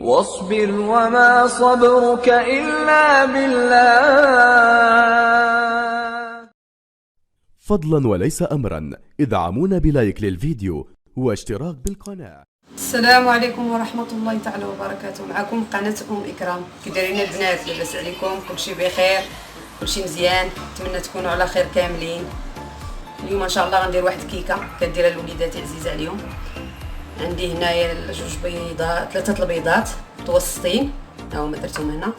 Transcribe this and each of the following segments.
واصبر وما صبرك إلا بالله. فضلا وليس أمرا ادعمونا بلايك للفيديو واشتراك بالقناة. السلام عليكم ورحمة الله تعالى وبركاته. معكم قناة إكرام. كي دايرين البنات؟ لاباس عليكم؟ كلشي بخير؟ كلشي مزيان؟ نتمنى تكونوا على خير كاملين. اليوم ان شاء الله غندير واحد الكيكه كنديرها لوليداتي عزيزه عليهم. عندي هنايا جوج بيضات، 3 البيضات متوسطين ها هما درتهم هنا،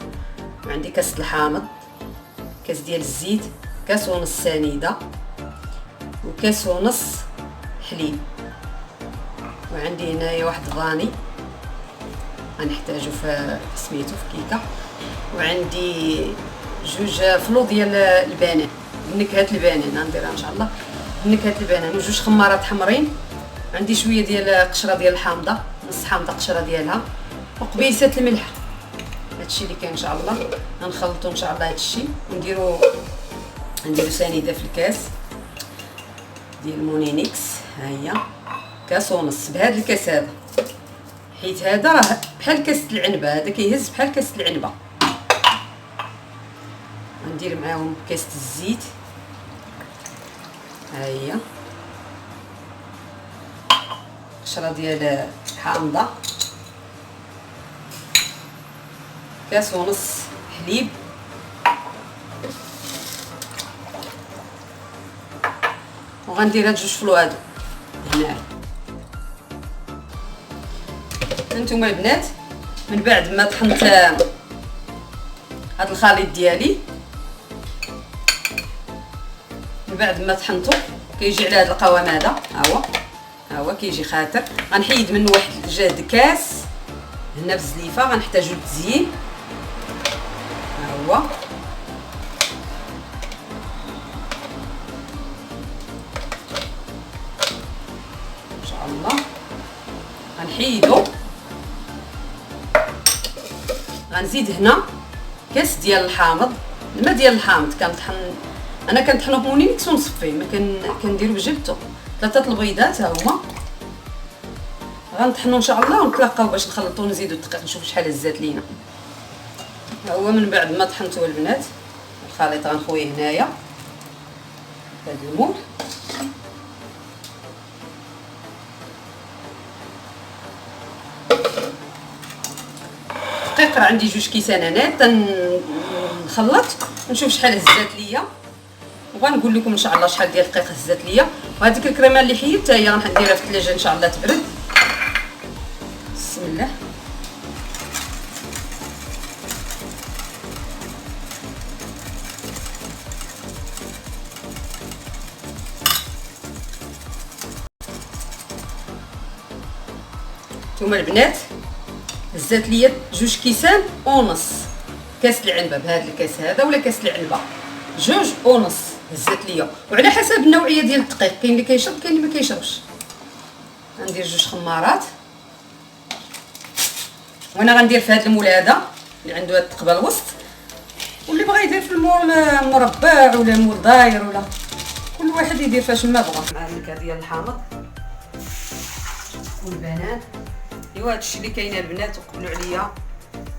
وعندي كاس الحامض، كاس ديال الزيت، كاس ونص سنيده، وكاس ونص حليب، وعندي هنايا واحد فاني غنحتاجو في سميتو في كيكه، وعندي جوج فلو ديال البنان، نكهه البنان غنديرها ان شاء الله نكهه البنان، وجوج خمارات حمرين، عندي شويه ديال قشره ديال الحامضه، نص حامضه قشره ديالها، وقبيصه الملح. هادشي اللي كاين ان شاء الله. غنخلطو ان شاء الله هادشي ونديرو سنيده في الكاس ديال مونينيكس. ها هي كاس ونص بهذا الكاس هذا، حيت هذا راه بحال كاس العنبه، هذا كيهز بحال كاس العنبه. غندير معاهم كاس الزيت، ها هي قشره ديال الحامضه، كاس ونص حليب، وغندير هاد جوج فلو هادو هنا. هانتوما البنات من بعد ما طحنت هاد الخليط ديالي، من بعد ما طحنتو كيجي على هاد القوام هذا، ها هو كيجي خاطر. غنحيد منه واحد جهد كاس هنا بالزليفه، غنحتاجو للتزيين. ها هو ان شاء الله غنحيدو. غنزيد هنا كاس ديال الحامض، الماء ديال الحامض كنطحن انا، كنطحنو بمونينيكس ونصفيه، ما كنديرو بجبتو. 3 البيضات ها هما غنطحنو ان شاء الله، ونتلاقاو باش نخلطو ونزيدو الدقيق نشوف شحال هزات لينا. ها هو من بعد ما طحنتو البنات الخليط غنخويه هنايا هاد المول. الدقيق راه عندي 2 كيسان هنا، تنخلط نشوف شحال هزات ليا، وغنقول لكم ان شاء الله شحال ديال الدقيق هزات ليا. وهذيك الكريمه اللي حيدتها هي غنديرها في الثلاجه ان شاء الله تبرد. بسم الله. نتوما البنات هزات ليا 2 كيسان ونص كاس العنبه، بهذا الكاس هذا ولا كاس العنبه 2 ونص هزات ليا، وعلى حسب النوعيه ديال الدقيق، كاين اللي كيشرب كاين اللي ما كيشربش. غندير 2 خمارات، وانا غندير في هذا المول هذا اللي عنده هذا الثقبه الوسط، واللي بغى يدير في المول مربع ولا مول داير، ولا كل واحد يدير فاش ما بغى. مع النكهه ديال الحامض والبنان. ايوا هادشي اللي كاين البنات، وقبلوا عليا،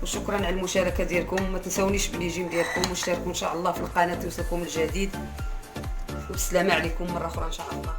وشكرا على المشاركه ديالكم. ما تنساونيش بالجيم ديالكم، واشتركوا ان شاء الله في القناه يوصلكم الجديد. والسلام عليكم مره اخرى ان شاء الله.